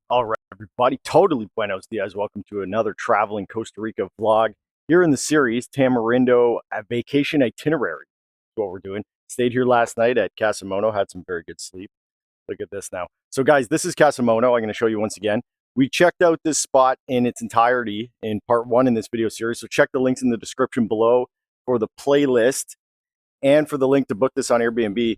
All right, everybody. Totally buenos dias. Welcome to another traveling Costa Rica vlog. Here in the series, Tamarindo a vacation itinerary. That's what we're doing. Stayed here last night at Casa, had some very good sleep. Look at this now. So guys, this is Casa. I'm going to show you once again. We checked out this spot in its entirety in part one in this video series. So check the links in the description below for the playlist and for the link to book this on Airbnb.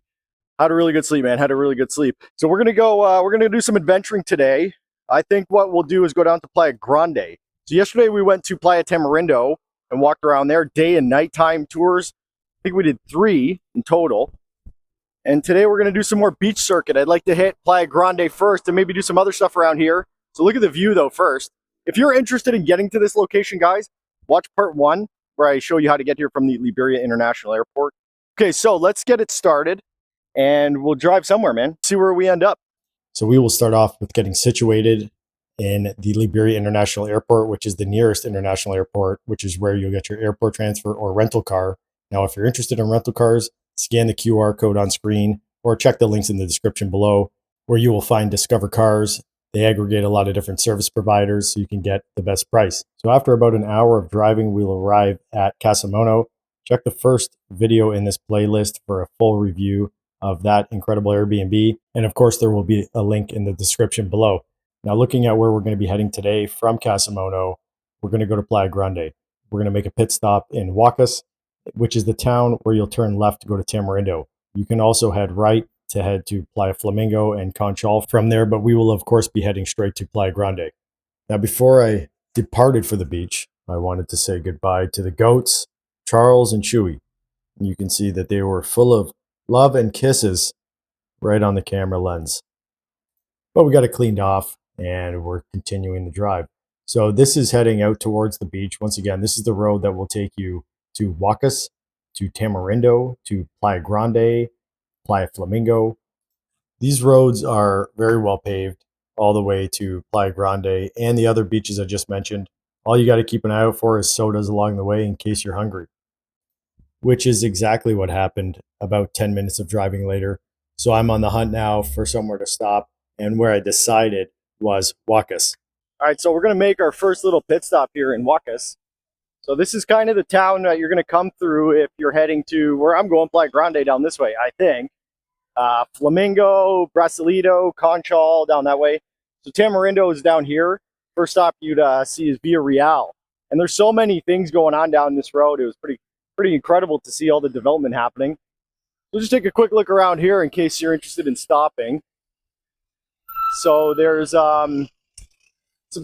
Had a really good sleep, man. Had a really good sleep. So we're gonna go. We're gonna do some adventuring today. I think what we'll do is go down to Playa Grande. So yesterday we went to Playa Tamarindo and walked around there, day and nighttime tours. I think we did 3 in total. And today we're gonna do some more beach circuit. I'd like to hit Playa Grande first and maybe do some other stuff around here. So look at the view though first. If you're interested in getting to this location, guys, watch part 1 where I show you how to get here from the Liberia International Airport. Okay, so let's get it started. And we'll drive somewhere, man. See where we end up. So we will start off with getting situated in the Liberia International Airport, which is the nearest international airport, which is where you'll get your airport transfer or rental car. Now, if you're interested in rental cars, scan the QR code on screen or check the links in the description below, where you will find Discover Cars. They aggregate a lot of different service providers so you can get the best price. So after about an hour of driving, we'll arrive at Casa. Check the first video in this playlist for a full review of that incredible Airbnb. And of course, there will be a link in the description below. Now, looking at where we're going to be heading today from Casa, we're going to go to Playa Grande. We're going to make a pit stop in Huacas, which is the town where you'll turn left to go to Tamarindo. You can also head right to head to Playa Flamingo and Conchal from there, but we will of course be heading straight to Playa Grande. Now, before I departed for the beach, I wanted to say goodbye to the goats, Charles and Chewy. You can see that they were full of love and kisses right on the camera lens. But we got it cleaned off and we're continuing the drive. So this is heading out towards the beach. Once again, this is the road that will take you to Huacas, to Tamarindo, to Playa Grande, Playa Flamingo. These roads are very well paved all the way to Playa Grande and the other beaches I just mentioned. All you got to keep an eye out for is sodas along the way in case you're hungry, which is exactly what happened about 10 minutes of driving later. So I'm on the hunt now for somewhere to stop, and where I decided was Huacas. All right, so we're going to make our first little pit stop here in Huacas. So this is kind of the town that you're going to come through if you're heading to where I'm going, Playa Grande, down this way, I think. Flamingo, Brasilito, Conchal, down that way. So Tamarindo is down here. First stop you'd see is Villa Real. And there's so many things going on down this road. It was pretty incredible to see all the development happening. So just take a quick look around here in case you're interested in stopping. So there's some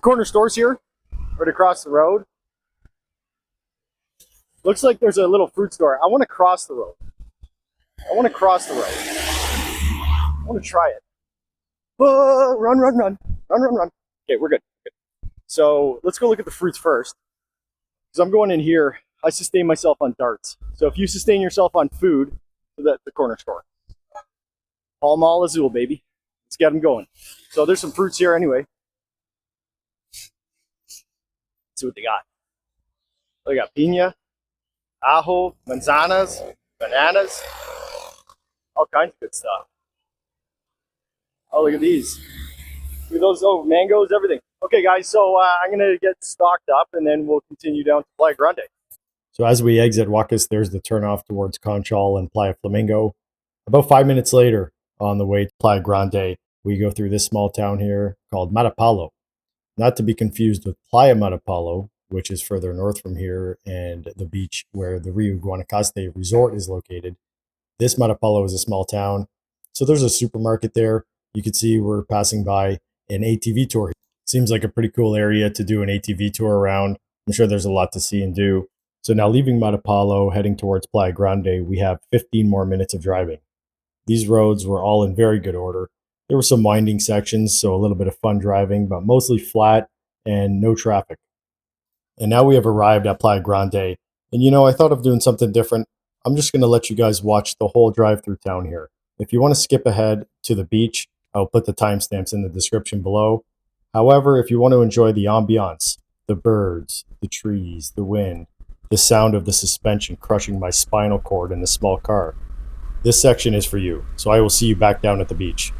corner stores here right across the road. Looks like there's a little fruit store. I want to cross the road. I want to try it. Oh, run. Okay, we're good. So let's go look at the fruits first. Because I'm going in here. I sustain myself on darts. So if you sustain yourself on food, that's the corner store. Pall Mall Azul, baby. Let's get them going. So there's some fruits here anyway. Let's see what they got. They got piña, ajo, manzanas, bananas, all kinds of good stuff. Oh, look at these. Look at those, mangoes, everything. Okay, guys, so I'm going to get stocked up and then we'll continue down to Playa Grande. So as we exit Huacas, there's the turnoff towards Conchal and Playa Flamingo. About 5 minutes later, on the way to Playa Grande, we go through this small town here called Matapalo. Not to be confused with Playa Matapalo, which is further north from here, and the beach where the Rio Guanacaste resort is located. This Matapalo is a small town. So there's a supermarket there. You can see we're passing by an ATV tour. Seems like a pretty cool area to do an ATV tour around. I'm sure there's a lot to see and do. So now leaving Matapalo, heading towards Playa Grande, we have 15 more minutes of driving. These roads were all in very good order. There were some winding sections, so a little bit of fun driving, but mostly flat and no traffic. And now we have arrived at Playa Grande. And I thought of doing something different. I'm just going to let you guys watch the whole drive through town here. If you want to skip ahead to the beach, I'll put the timestamps in the description below. However, if you want to enjoy the ambiance, the birds, the trees, the wind, the sound of the suspension crushing my spinal cord in the small car, this section is for you. So I will see you back down at the beach.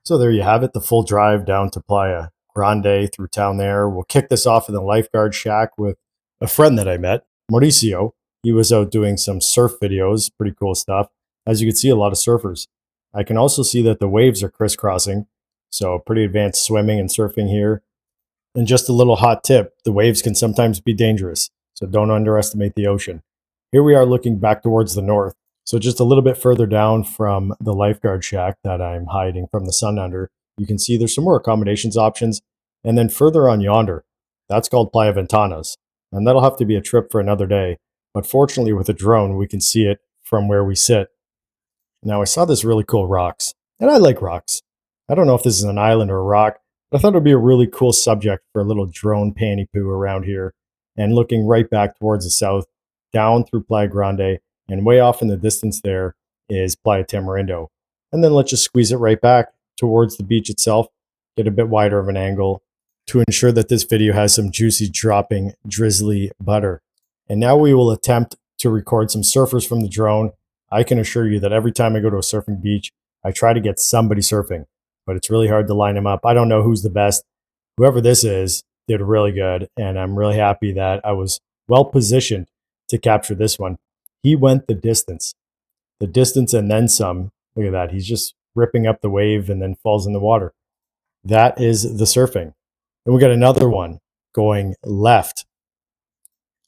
So there you have it, the full drive down to Playa Grande through town there. We'll kick this off in the lifeguard shack with a friend that I met, Mauricio. He was out doing some surf videos, pretty cool stuff. As you can see, a lot of surfers. I can also see that the waves are crisscrossing, so pretty advanced swimming and surfing here. And just a little hot tip, the waves can sometimes be dangerous, so don't underestimate the ocean. Here we are looking back towards the north. So just a little bit further down from the lifeguard shack that I'm hiding from the sun under, you can see there's some more accommodations options. And then further on yonder, that's called Playa Ventanas. And that'll have to be a trip for another day. But fortunately with a drone, we can see it from where we sit. Now I saw this really cool rocks, and I like rocks. I don't know if this is an island or a rock, but I thought it would be a really cool subject for a little drone panty poo around here. And looking right back towards the south, down through Playa Grande, and way off in the distance there is Playa Tamarindo. And then let's just squeeze it right back towards the beach itself, get a bit wider of an angle to ensure that this video has some juicy dropping drizzly butter. And now we will attempt to record some surfers from the drone. I can assure you that every time I go to a surfing beach, I try to get somebody surfing, but it's really hard to line them up. I don't know who's the best. Whoever this is did really good, and I'm really happy that I was well positioned to capture this one. He went the distance and then some. Look at that. He's just ripping up the wave and then falls in the water. That is the surfing. And we got another one going left.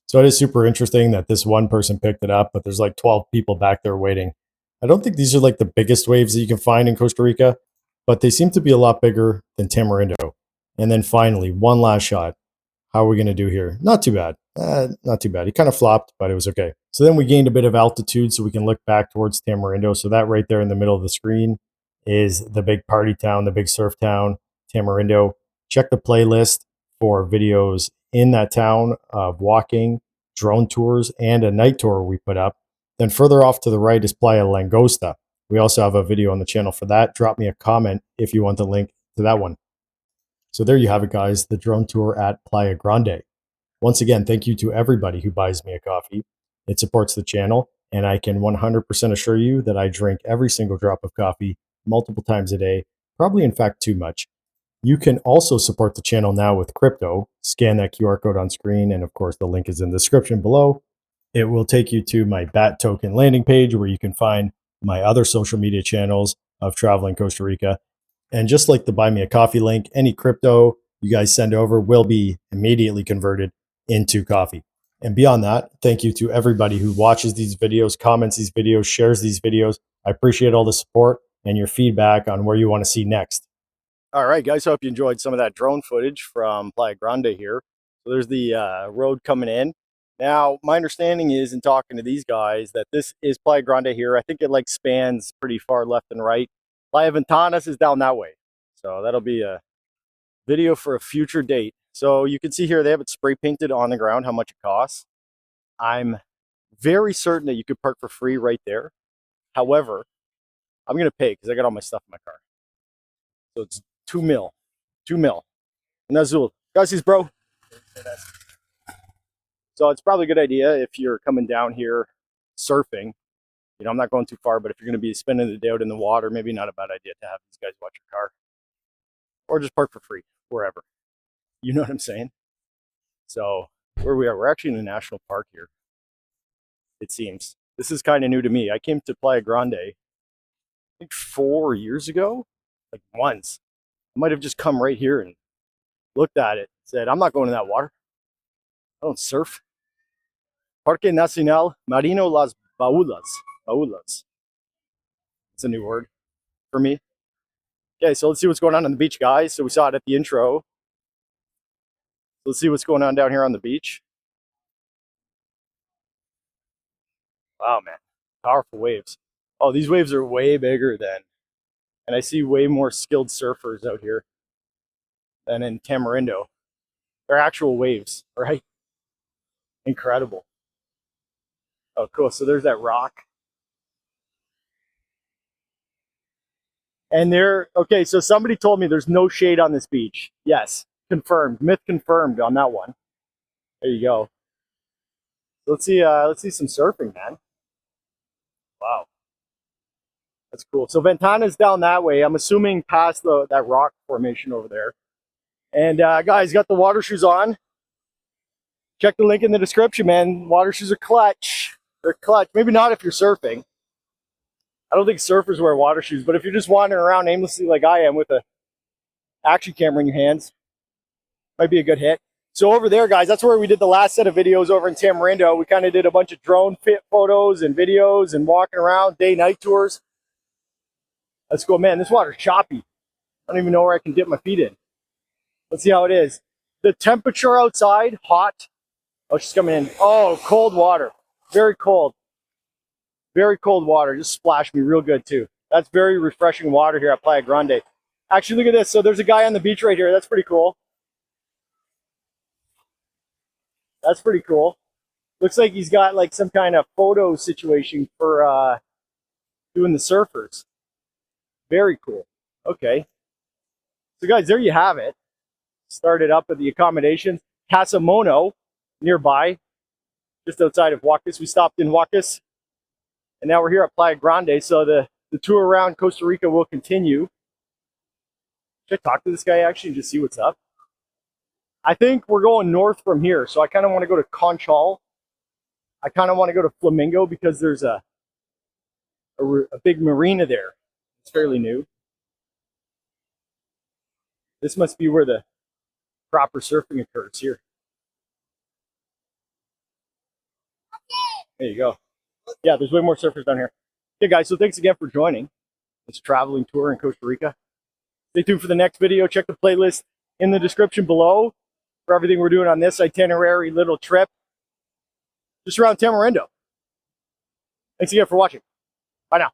So it is super interesting that this one person picked it up, but there's like 12 people back there waiting. I don't think these are like the biggest waves that you can find in Costa Rica, but they seem to be a lot bigger than Tamarindo. And then finally, one last shot. How are we going to do here? Not too bad. Not too bad. He kind of flopped, but it was okay. So then we gained a bit of altitude so we can look back towards Tamarindo. So that right there in the middle of the screen is the big party town, the big surf town, Tamarindo. Check the playlist for videos in that town of walking, drone tours, and a night tour we put up. Then further off to the right is Playa Langosta. We also have a video on the channel for that. Drop me a comment if you want the link to that one. So there you have it, guys, the drone tour at Playa Grande. Once again, thank you to everybody who buys me a coffee. It supports the channel, and I can 100% assure you that I drink every single drop of coffee multiple times a day, probably in fact too much. You can also support the channel now with crypto. Scan that QR code on screen, and of course, the link is in the description below. It will take you to my BAT token landing page where you can find my other social media channels of traveling Costa Rica. And just like the buy me a coffee link, any crypto you guys send over will be immediately converted into coffee. And beyond that, thank you to everybody who watches these videos, comments these videos, shares these videos. I appreciate all the support and your feedback on where you want to see next. All right, guys, hope you enjoyed some of that drone footage from Playa Grande here. So there's the road coming in. Now, my understanding is in talking to these guys that this is Playa Grande here. I think it like spans pretty far left and right. Playa Ventanas is down that way. So that'll be a video for a future date. So you can see here they have it spray painted on the ground how much it costs. I'm very certain that you could park for free right there. However, I'm going to pay because I got all my stuff in my car. So it's 2 mil. 2 mil. And Azul. Gracias, bro. So it's probably a good idea if you're coming down here surfing. You know, I'm not going too far, but if you're going to be spending the day out in the water, maybe not a bad idea to have these guys watch your car. Or just park for free, wherever. You know what I'm saying? So where we are, we're actually in a national park here, it seems. This is kind of new to me. I came to Playa Grande, I think 4 years ago, like once. I might have just come right here and looked at it, said, I'm not going in that water. I don't surf. Parque Nacional Marino Las Baulas. Baulas. It's a new word for me. Okay, so let's see what's going on the beach, guys. So we saw it at the intro. Let's see what's going on down here on the beach. Wow, man. Powerful waves. Oh, these waves are way bigger than, and I see way more skilled surfers out here than in Tamarindo. They're actual waves, right? Incredible. Oh, cool. So there's that rock. And there, okay, so somebody told me there's no shade on this beach. Yes, confirmed. Myth confirmed on that one. There you go. Let's see some surfing, man. Wow. That's cool. So Ventana's down that way. I'm assuming past that rock formation over there. And guys, got the water shoes on. Check the link in the description, man. Water shoes are clutch. They're clutch. Maybe not if you're surfing. I don't think surfers wear water shoes, but if you're just wandering around aimlessly like I am with a action camera in your hands, might be a good hit. So over there, guys, that's where we did the last set of videos over in Tamarindo. We kind of did a bunch of drone fit photos and videos and walking around, day-night tours. Let's go, man. This water's choppy. I don't even know where I can dip my feet in. Let's see how it is. The temperature outside, hot. Oh, she's coming in. Oh, cold water. Very cold. Very cold water. Just splashed me real good, too. That's very refreshing water here at Playa Grande. Actually, look at this. So there's a guy on the beach right here. That's pretty cool. That's pretty cool. Looks like he's got like some kind of photo situation for doing the surfers. Very cool. Okay. So guys, there you have it. Started up at the accommodations. Casa nearby, just outside of Huacas. We stopped in Huacas. And now we're here at Playa Grande. So the tour around Costa Rica will continue. Should I talk to this guy actually and just see what's up? I think we're going north from here. So I kind of want to go to Conchal. I kind of want to go to Flamingo because there's a big marina there. It's fairly new. This must be where the proper surfing occurs here. There you go. Yeah, there's way more surfers down here. Okay, guys, so thanks again for joining this traveling tour in Costa Rica. Stay tuned for the next video. Check the playlist in the description below for everything we're doing on this itinerary little trip just around Tamarindo. Thanks again for watching. Bye now.